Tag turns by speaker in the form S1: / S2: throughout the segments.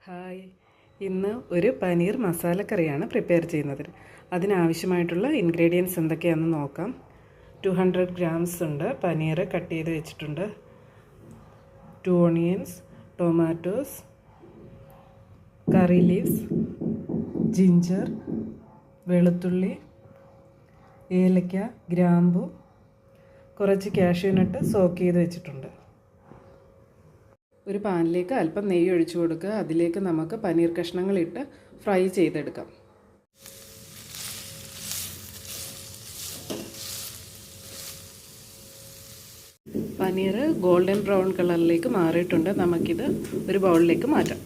S1: Hi, ഇന്ന് ഒരു paneer മസാലക്കറിയാണ് prepare ചെയ്യുന്നത്. അതിനാവശ്യമായിട്ടുള്ള ഇൻഗ്രീഡിയൻസ് എന്തൊക്കെയാണെന്ന് നോക്കാം. 200 ഗ്രാംസ് ഉണ്ട്. പനീർ കട്ട് ചെയ്ത് വെച്ചിട്ടുണ്ട്. 2 ഓണിയൻസ്, ടൊമാറ്റോസ്, കറി ലീവ്സ്, ജിഞ്ചർ, വെളുത്തുള്ളി, ഏലക്ക, ഗ്രാമ്പു, കുറച്ച് കാഷ്യൂ നട്ട് സോക്ക് ചെയ്ത് വെച്ചിട്ടുണ്ട്. ഒരു പാനിലേക്ക് അല്പം നെയ്യ് ഒഴിച്ചു കൊടുക്കുക. അതിലേക്ക് നമുക്ക് പനീർ കഷ്ണങ്ങളിട്ട് ഫ്രൈ ചെയ്തെടുക്കാം. പനീർ ഗോൾഡൻ ബ്രൗൺ കളറിലേക്ക് മാറിയിട്ടുണ്ട്. നമുക്കിത് ഒരു ബൗളിലേക്ക് മാറ്റാം.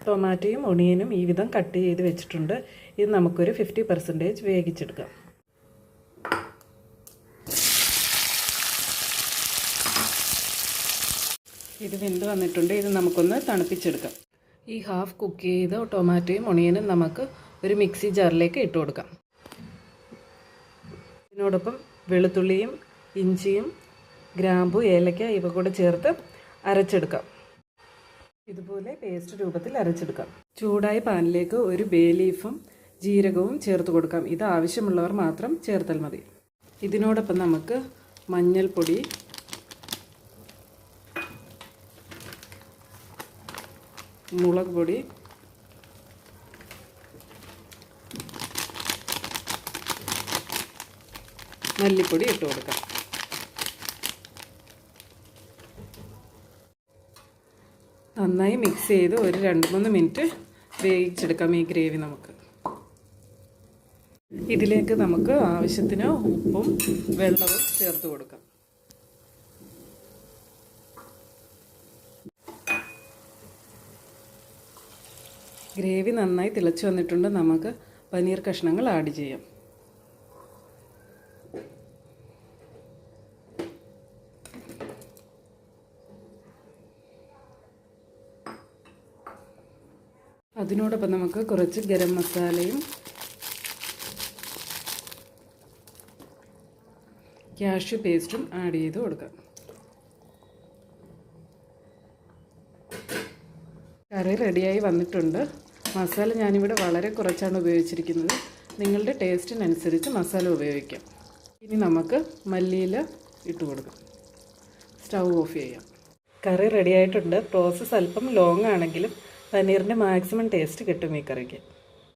S1: ടൊമാറ്റോയും ഒണിയനും ഈ വിധം കട്ട് ചെയ്ത് വെച്ചിട്ടുണ്ട്. ഇത് നമുക്കൊരു 50% വേവിച്ചെടുക്കാം. ഇത് വെന്ത് വന്നിട്ടുണ്ട്. ഇത് നമുക്കൊന്ന് തണുപ്പിച്ചെടുക്കാം. ഈ ഹാഫ് കുക്ക് ചെയ്ത ടൊമാറ്റോയും ഒണിയനും നമുക്ക് ഒരു മിക്സി ജാറിലേക്ക് ഇട്ട് കൊടുക്കാം. ഇതിനോടൊപ്പം വെളുത്തുള്ളിയും ഇഞ്ചിയും ഗ്രാമ്പു, ഏലക്ക ഇവ കൂടെ ചേർത്ത് അരച്ചെടുക്കാം. ഇതുപോലെ പേസ്റ്റ് രൂപത്തിൽ അരച്ചെടുക്കാം. ചൂടായ പാനിലേക്ക് ഒരു ബേ ലീഫും ജീരകവും ചേർത്ത് കൊടുക്കാം. ഇത് ആവശ്യമുള്ളവർ മാത്രം ചേർത്താൽ മതി. ഇതിനോടൊപ്പം നമുക്ക് മഞ്ഞൾപ്പൊടി, മുളക് പൊടി, മല്ലിപ്പൊടി ഇട്ട് കൊടുക്കാം. നന്നായി മിക്സ് ചെയ്ത് ഒരു 2-3 മിനിറ്റ് വേവിച്ചെടുക്കാം ഈ ഗ്രേവി നമുക്ക്. ഇതിലേക്ക് നമുക്ക് ആവശ്യത്തിന് ഉപ്പും വെള്ളവും ചേർത്ത് കൊടുക്കാം. ഗ്രേവി നന്നായി തിളച്ച് വന്നിട്ടുണ്ട്. നമുക്ക് പനീർ കഷ്ണങ്ങൾ ആഡ് ചെയ്യാം. അതിനോടൊപ്പം നമുക്ക് കുറച്ച് ഗരം മസാലയും കാഷ്യൂ പേസ്റ്റും ആഡ് ചെയ്ത് കൊടുക്കാം. കറി റെഡിയായി വന്നിട്ടുണ്ട്. മസാല ഞാനിവിടെ വളരെ കുറച്ചാണ് ഉപയോഗിച്ചിരിക്കുന്നത്. നിങ്ങളുടെ ടേസ്റ്റിനനുസരിച്ച് മസാല ഉപയോഗിക്കാം. ഇനി നമുക്ക് മല്ലിയില ഇട്ട് കൊടുക്കാം. സ്റ്റൗ ഓഫ് ചെയ്യാം. കറി റെഡിയായിട്ടുണ്ട്. പ്രോസസ്സ് അല്പം ലോങ് ആണെങ്കിലും പനീറിൻ്റെ മാക്സിമം ടേസ്റ്റ് കിട്ടും ഈ കറിക്ക്.